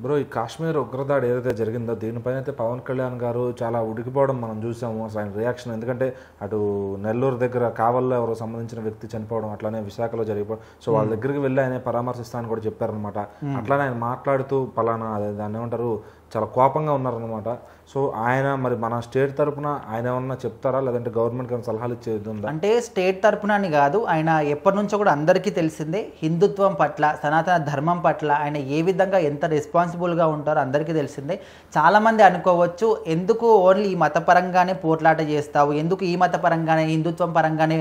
Bro, ఈ కాశ్మీర్ ఉగ్రదాడి ఏదైతే జరిగిందో దీనిపైన అయితే పవన్ కళ్యాణ్ గారు చాలా ఉడికిపోవడం మనం చూసాము. అసలు ఆయన రియాక్షన్, ఎందుకంటే అటు నెల్లూరు దగ్గర కావల్లో ఎవరో సంబంధించిన వ్యక్తి చనిపోవడం, అట్లానే విశాఖలో జరిగిపోవడం, సో వాళ్ళ దగ్గరికి వెళ్ళి ఆయన పరామర్శిస్తానని కూడా చెప్పారనమాట. అట్లానే ఆయన మాట్లాడుతూ పలానా దాన్ని ఏమంటారు, చాలా కోపంగా ఉన్నారనమాట. సో ఆయన మరి మన స్టేట్ తరఫున ఆయన ఏమన్నా చెప్తారా, లేదంటే గవర్నమెంట్కి ఏమైనా సలహాలు ఇచ్చేది ఉందా? అంటే స్టేట్ తరఫున అని కాదు, ఆయన ఎప్పటి నుంచో కూడా అందరికీ తెలిసిందే హిందుత్వం పట్ల, సనాతన ధర్మం పట్ల ఆయన ఏ విధంగా ఎంత రెస్పాన్సిబుల్గా ఉంటారో అందరికీ తెలిసిందే. చాలామంది అనుకోవచ్చు, ఎందుకు ఓన్లీ ఈ మతపరంగానే పోట్లాట చేస్తావు, ఎందుకు ఈ మతపరంగానే హిందుత్వం పరంగానే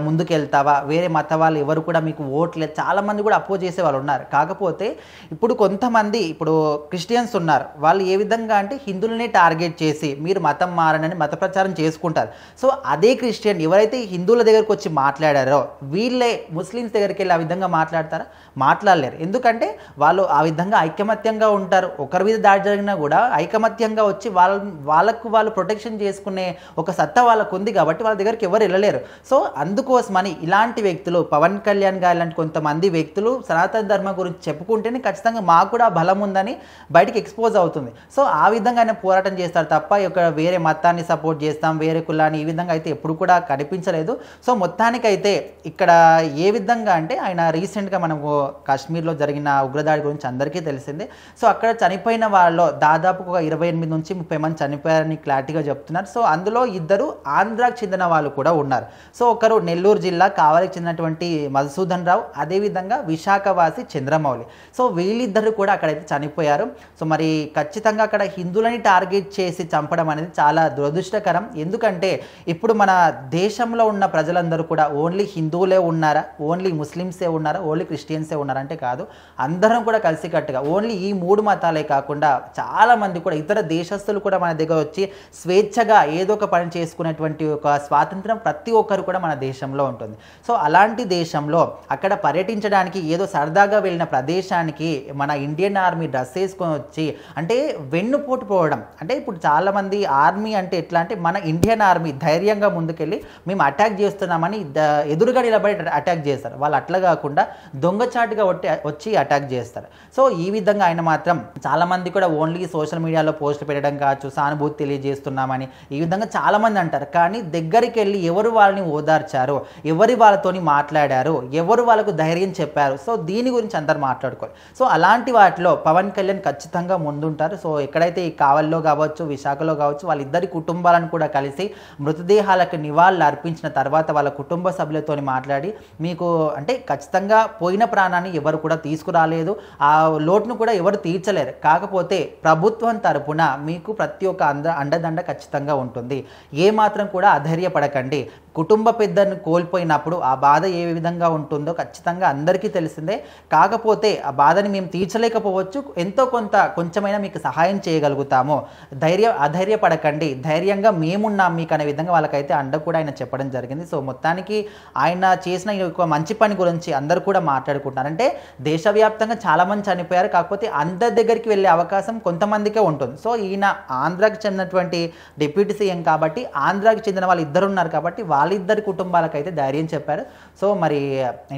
ముందుకెళ్తావా, వేరే మత వాళ్ళు ఎవరు కూడా మీకు ఓట్లేదు, చాలామంది కూడా అపోజ్ చేసే వాళ్ళు ఉన్నారు. కాకపోతే ఇప్పుడు కొంతమంది ఇప్పుడు క్రిస్టియన్స్ ఉన్నారు, వాళ్ళు ఏ విధంగా అంటే హిందువులనే టార్గెట్ చేసి మీరు మతం మారనని మత ప్రచారం చేసుకుంటారు. సో అదే క్రిస్టియన్ ఎవరైతే హిందువుల దగ్గరకు వచ్చి మాట్లాడారో వీళ్ళే ముస్లిమ్స్ దగ్గరికి వెళ్ళి ఆ విధంగా మాట్లాడతారా? మాట్లాడలేరు. ఎందుకంటే వాళ్ళు ఆ విధంగా ఐకమత్యంగా ఉంటారు. ఒకరి మీద దాడి జరిగినా కూడా ఐకమత్యంగా వచ్చి వాళ్ళకు వాళ్ళు ప్రొటెక్షన్ చేసుకునే ఒక సత్తా వాళ్ళకు ఉంది కాబట్టి వాళ్ళ దగ్గరికి ఎవరు వెళ్ళలేరు. సో అందుకోసమని ఇలాంటి వ్యక్తులు, పవన్ కళ్యాణ్ గారు లాంటి కొంతమంది వ్యక్తులు సనాతన ధర్మం గురించి చెప్పుకుంటేనే ఖచ్చితంగా మాకు కూడా బలం ఉందని బయటికి ఎక్స్పోజ్ అవుతుంది. సో ఆ విధంగా ఆయన పోరాటం చేస్తారు తప్ప ఇక్కడ వేరే మతాన్ని సపోర్ట్ చేస్తాం, వేరే కులాన్ని, ఈ విధంగా అయితే ఎప్పుడు కూడా కనిపించలేదు. సో మొత్తానికైతే ఇక్కడ ఏ విధంగా అంటే ఆయన రీసెంట్గా మనకు కాశ్మీర్లో జరిగిన ఉగ్రదాడి గురించి అందరికీ తెలిసిందే. సో అక్కడ చనిపోయిన వాళ్ళలో దాదాపు ఒక 28 నుంచి 30 మంది చనిపోయారని క్లారిటీగా చెప్తున్నారు. సో అందులో ఇద్దరు ఆంధ్రాకి చెందిన వాళ్ళు కూడా ఉన్నారు. సో ఒకరు నెల్లూరు జిల్లా కావలికి చెందినటువంటి మధుసూదన్ రావు, అదేవిధంగా విశాఖవాసి చంద్రమౌళి. సో వీళ్ళిద్దరు కూడా అక్కడైతే చనిపోయారు. సో మరి ఖచ్చితంగా అక్కడ హిందువులని టార్గెట్ చేసి చంపడం అనేది చాలా దురదృష్టకరం. ఎందుకంటే ఇప్పుడు మన దేశంలో ఉన్న ప్రజలందరూ కూడా ఓన్లీ హిందువులే ఉన్నారా, ఓన్లీ ముస్లిమ్సే ఉన్నారా, ఓన్లీ క్రిస్టియన్సే ఉన్నారంటే కాదు. అందరం కూడా కలిసికట్టుగా ఓన్లీ ఈ 3 మతాలే కాకుండా చాలామంది కూడా ఇతర దేశస్తులు కూడా మన దగ్గర వచ్చి స్వేచ్ఛగా ఏదో ఒక పని చేసుకునేటువంటి ఒక స్వాతంత్రం ప్రతి ఒక్కరు కూడా మన దేశంలో ఉంటుంది. సో అలాంటి దేశంలో అక్కడ పర్యటించడానికి ఏదో సరదాగా వెళ్ళిన ప్రదేశానికి మన ఇండియన్ ఆర్మీ డ్రెస్ వేసుకొని వచ్చి అంటే వెన్నుపోటు పోవడం. అంటే ఇప్పుడు చాలామంది ఆర్మీ అంటే ఎట్లా అంటే మన ఇండియన్ ఆర్మీ ధైర్యంగా ముందుకెళ్ళి మేము అటాక్ చేస్తున్నామని ఎదురుగా నిలబడి అటాక్ చేస్తారు. వాళ్ళు అట్లా కాకుండా దొంగచాటుగా వచ్చి అటాక్ చేస్తారు. సో ఈ విధంగా ఆయన మాత్రం చాలామంది కూడా ఓన్లీ సోషల్ మీడియాలో పోస్టులు పెట్టడం కావచ్చు, సానుభూతి తెలియజేస్తున్నామని ఈ విధంగా చాలామంది అంటారు. కానీ దగ్గరికి వెళ్ళి ఎవరు వాళ్ళని ఓదార్చారు, ఎవరు వాళ్ళతోని మాట్లాడారు, ఎవరు వాళ్ళకు ధైర్యం చెప్పారు, సో దీని గురించి అందరు మాట్లాడుకోవాలి. సో అలాంటి వాటిలో పవన్ కళ్యాణ్ ఖచ్చితంగా ముందుంటారు. సో ఎక్కడైతే ఈ కావల్లో కావచ్చు, విశాఖలో కావచ్చు, వాళ్ళిద్దరి కుటుంబాలను కూడా కలిసి మృతదేహాలకు నివాళులు అర్పించిన తర్వాత వాళ్ళ కుటుంబ సభ్యులతో మాట్లాడి మీకు అంటే ఖచ్చితంగా పోయిన ప్రాణాన్ని ఎవరు కూడా తీసుకురాలేదు, ఆ లోటును కూడా ఎవరు తీర్చలేరు. కాకపోతే ప్రభుత్వం తరపున మీకు ప్రతి ఒక్క అండదండ ఖచ్చితంగా ఉంటుంది. ఏమాత్రం కూడా అధైర్యపడకండి. కుటుంబ పెద్దను కోల్పోయినప్పుడు ఆ బాధ ఏ విధంగా ఉంటుందో ఖచ్చితంగా అందరికీ తెలిసిందే. కాకపోతే ఆ బాధని మేము తీర్చలేకపోవచ్చు, ఎంతో కొంచెమైనా మీకు సహాయం చేయగలుగుతాము, అధైర్యపడకండి, ధైర్యంగా మేమున్నాం మీకు అనే విధంగా వాళ్ళకైతే అండ కూడా ఆయన చెప్పడం జరిగింది. సో మొత్తానికి ఆయన చేసిన ఒక మంచి పని గురించి అందరూ కూడా మాట్లాడుకుంటున్నారు. అంటే దేశవ్యాప్తంగా చాలామంది చనిపోయారు, కాకపోతే అందరి దగ్గరికి వెళ్ళే అవకాశం కొంతమందికే ఉంటుంది. సో ఈయన ఆంధ్రాకి చెందినటువంటి డిప్యూటీ సీఎం కాబట్టి ఆంధ్రాకి చెందిన వాళ్ళు ఇద్దరు ఉన్నారు కాబట్టి వాళ్ళిద్దరి కుటుంబాలకైతే ధైర్యం చెప్పారు. సో మరి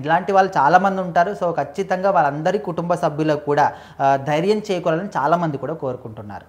ఇలాంటి వాళ్ళు చాలామంది ఉంటారు. సో ఖచ్చితంగా వాళ్ళందరి కుటుంబ సభ్యులకు కూడా ధైర్యం చేకూరాలని చాలామంది కూడా కోరుకుంటున్నారు.